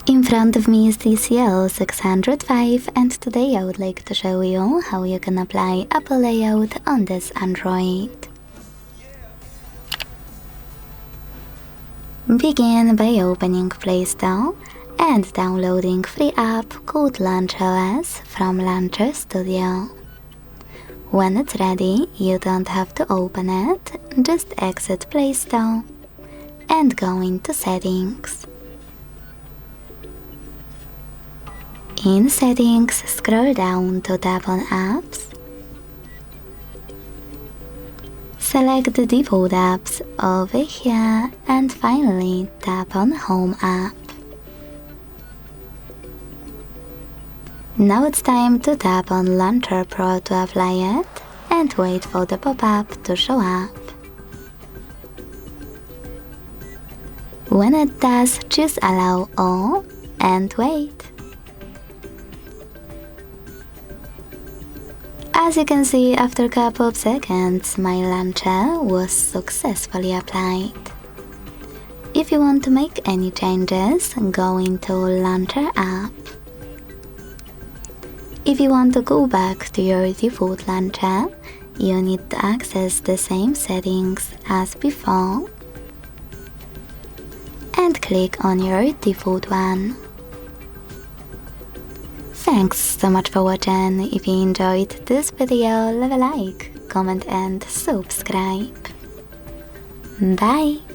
In front of me is TCL 605 and today I would like to show you how you can apply Apple layout on this Android. Begin by opening Play Store and downloading free app called LauncherOS from Launcher Studio. When it's ready, you don't have to open it, just exit Play Store and go into Settings. In Settings, scroll down to tap on Apps. Select the default apps over here and finally tap on Home app. Now it's time to tap on Launcher Pro to apply it and wait for the pop-up to show up. When it does, choose Allow All and wait. As you can see, after a couple of seconds, my launcher was successfully applied. If you want to make any changes, go into Launcher app. If you want to go back to your default launcher, you need to access the same settings as before and click on your default one. Thanks so much for watching. If you enjoyed this video, leave a like, comment and subscribe. Bye!